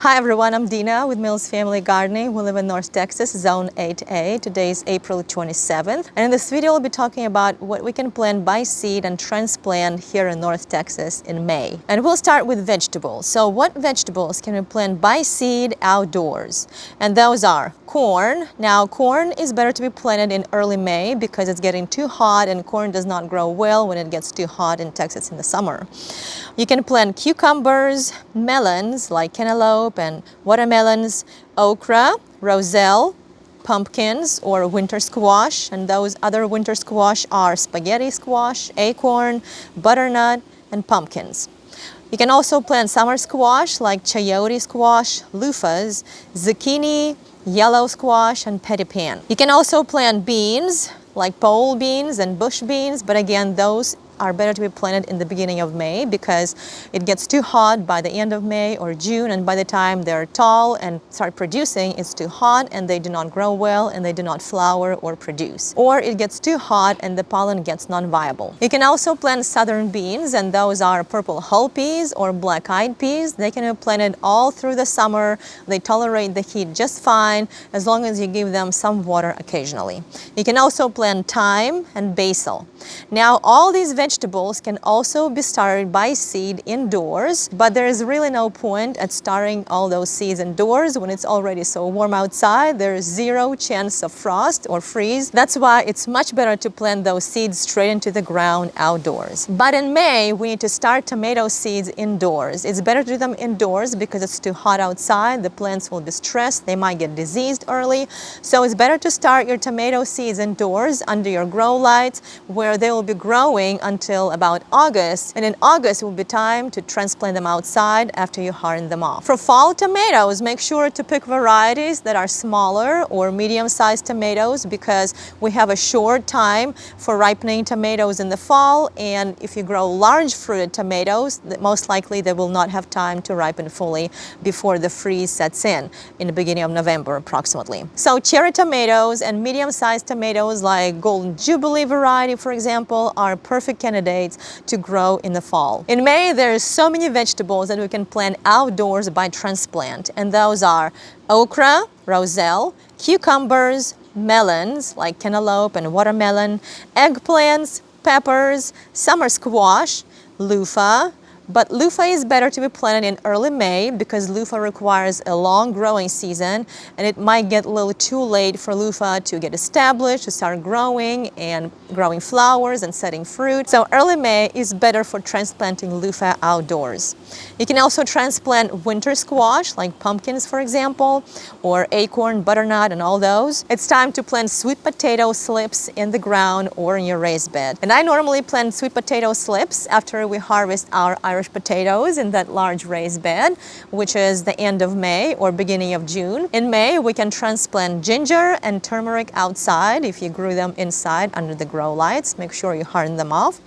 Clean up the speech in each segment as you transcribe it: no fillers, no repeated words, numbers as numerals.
Hi everyone, I'm Dina with Mills Family Gardening. We live in North Texas, Zone 8A. Today is April 27th. And in this video, I'll be talking about what we can plant by seed and transplant here in North Texas in May. And we'll start with vegetables. So what vegetables can we plant by seed outdoors? And those are corn. Now, corn is better to be planted in early May because it's getting too hot and corn does not grow well when it gets too hot in Texas in the summer. You can plant cucumbers, melons like cantaloupe and watermelons, okra, roselle, pumpkins or winter squash, and those other winter squash are spaghetti squash, acorn, butternut, and pumpkins. You can also plant summer squash like chayote squash, loofahs, zucchini, yellow squash, and petit pan. You can also plant beans like pole beans and bush beans, but again, those are better to be planted in the beginning of May because it gets too hot by the end of May or June, and by the time they're tall and start producing, it's too hot and they do not grow well and they do not flower or produce. Or it gets too hot and the pollen gets non-viable. You can also plant southern beans, and those are purple hull peas or black-eyed peas. They can be planted all through the summer. They tolerate the heat just fine as long as you give them some water occasionally. You can also plant thyme and basil. Now, all these vegetables can also be started by seed indoors, but there is really no point at starting all those seeds indoors when it's already so warm outside. There is zero chance of frost or freeze. That's why it's much better to plant those seeds straight into the ground outdoors. But in May, we need to start tomato seeds indoors. It's better to do them indoors because it's too hot outside. The plants will be stressed. They might get diseased early. So it's better to start your tomato seeds indoors under your grow lights where they will be growing until about August, and in August will be time to transplant them outside after you harden them off. For fall tomatoes, make sure to pick varieties that are smaller or medium-sized tomatoes because we have a short time for ripening tomatoes in the fall, and if you grow large fruited tomatoes, most likely they will not have time to ripen fully before the freeze sets in the beginning of November approximately. So cherry tomatoes and medium-sized tomatoes like Golden Jubilee variety, for example, are perfect candidates to grow in the fall. In May, there's so many vegetables that we can plant outdoors by transplant, and those are okra, roselle, cucumbers, melons like cantaloupe and watermelon, eggplants, peppers, summer squash, loofah. But loofah is better to be planted in early May because loofah requires a long growing season, and it might get a little too late for loofah to get established, to start growing and growing flowers and setting fruit. So early May is better for transplanting loofah outdoors. You can also transplant winter squash like pumpkins, for example, or acorn, butternut, and all those. It's time to plant sweet potato slips in the ground or in your raised bed. And I normally plant sweet potato slips after we harvest our Irish potatoes in that large raised bed, which is the end of May or beginning of June. In May, we can transplant ginger and turmeric outside if you grew them inside under the grow lights. Make sure you harden them off.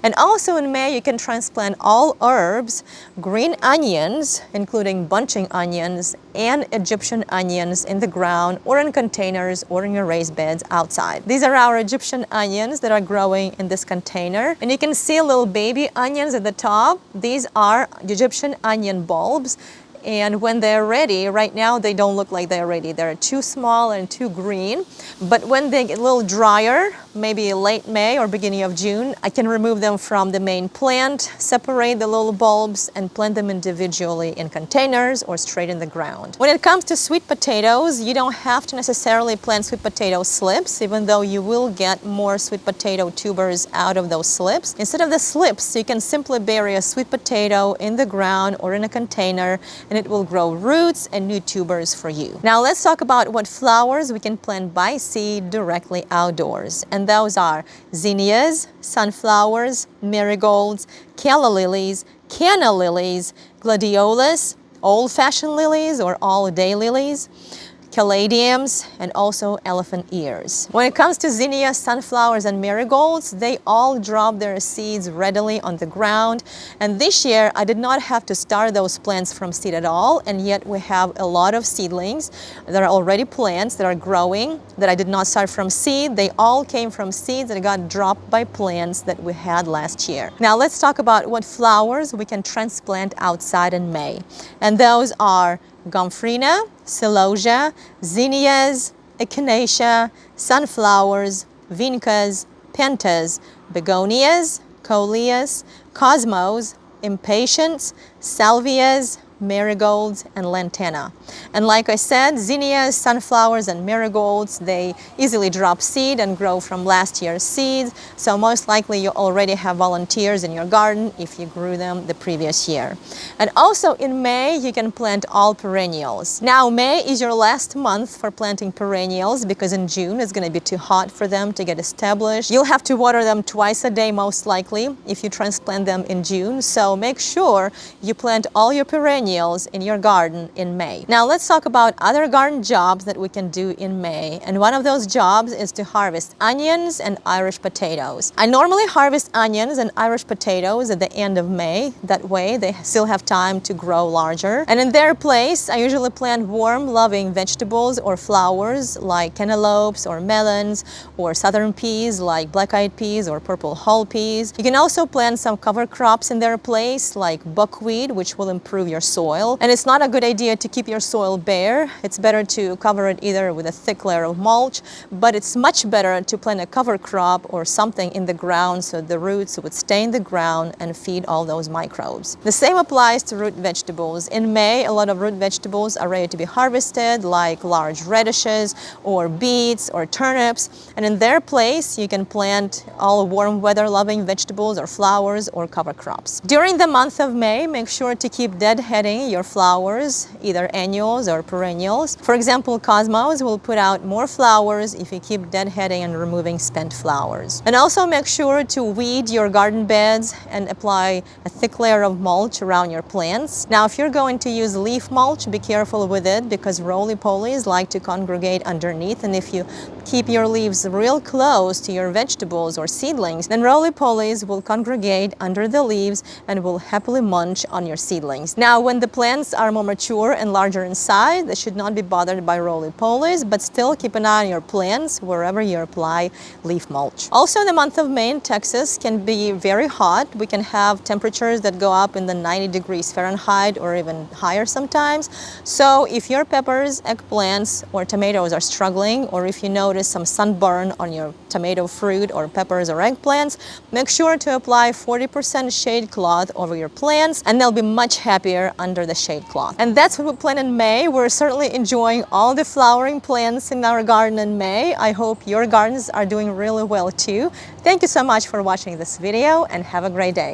And also in May, you can transplant all herbs, green onions, including bunching onions, and Egyptian onions in the ground or in containers or in your raised beds outside. These are our Egyptian onions that are growing in this container. And you can see little baby onions at the top. These are Egyptian onion bulbs. And when they're ready, right now they don't look like they're ready. They're too small and too green. But when they get a little drier, maybe late May or beginning of June, I can remove them from the main plant, separate the little bulbs, and plant them individually in containers or straight in the ground. When it comes to sweet potatoes, you don't have to necessarily plant sweet potato slips, even though you will get more sweet potato tubers out of those slips. Instead of the slips, you can simply bury a sweet potato in the ground or in a container, and it will grow roots and new tubers for you. Now let's talk about what flowers we can plant by seed directly outdoors. And those are zinnias, sunflowers, marigolds, calla lilies, canna lilies, gladiolus, old-fashioned lilies or all-day lilies, caladiums, and also elephant ears. When it comes to zinnias, sunflowers, and marigolds, they all drop their seeds readily on the ground. And this year, I did not have to start those plants from seed at all, and yet we have a lot of seedlings that are already plants that are growing that I did not start from seed. They all came from seeds that got dropped by plants that we had last year. Now let's talk about what flowers we can transplant outside in May. And those are gomphrena, celosia, zinnias, echinacea, sunflowers, vincas, pentas, begonias, coleus, cosmos, impatiens, salvias, marigolds, and lantana. And like I said, zinnias, sunflowers, and marigolds, they easily drop seed and grow from last year's seeds, so most likely you already have volunteers in your garden if you grew them the previous year. And also in May, you can plant all perennials. Now, May is your last month for planting perennials because in June it's going to be too hot for them to get established. You'll have to water them twice a day most likely if you transplant them in June, so make sure you plant all your perennials in your garden in May. Now let's talk about other garden jobs that we can do in May, and one of those jobs is to harvest onions and Irish potatoes. I normally harvest onions and Irish potatoes at the end of May. That way they still have time to grow larger. And in their place, I usually plant warm, loving vegetables or flowers like cantaloupes or melons, or southern peas like black-eyed peas or purple hull peas. You can also plant some cover crops in their place like buckwheat, which will improve your soil. And it's not a good idea to keep your soil bare. It's better to cover it either with a thick layer of mulch, but it's much better to plant a cover crop or something in the ground so the roots would stay in the ground and feed all those microbes. The same applies to root vegetables. In May, a lot of root vegetables are ready to be harvested, like large radishes or beets or turnips, and in their place you can plant all warm weather loving vegetables or flowers or cover crops. During the month of May, make sure to keep deadheading your flowers, either annuals or perennials. For example, cosmos will put out more flowers if you keep deadheading and removing spent flowers. And also make sure to weed your garden beds and apply a thick layer of mulch around your plants. Now, if you're going to use leaf mulch, be careful with it because roly-polies like to congregate underneath, and if you keep your leaves real close to your vegetables or seedlings, then roly-polies will congregate under the leaves and will happily munch on your seedlings. Now, when the plants are more mature and larger in size, they should not be bothered by roly-polies, but still keep an eye on your plants wherever you apply leaf mulch. Also, the month of May in Texas can be very hot. We can have temperatures that go up in the 90 degrees Fahrenheit or even higher sometimes. So if your peppers, eggplants, or tomatoes are struggling, or if you notice some sunburn on your tomato fruit or peppers or eggplants, make sure to apply 40% shade cloth over your plants, and they'll be much happier under the shade cloth. And that's what we plant in May. We're certainly enjoying all the flowering plants in our garden in May. I hope your gardens are doing really well too. Thank you so much for watching this video and have a great day.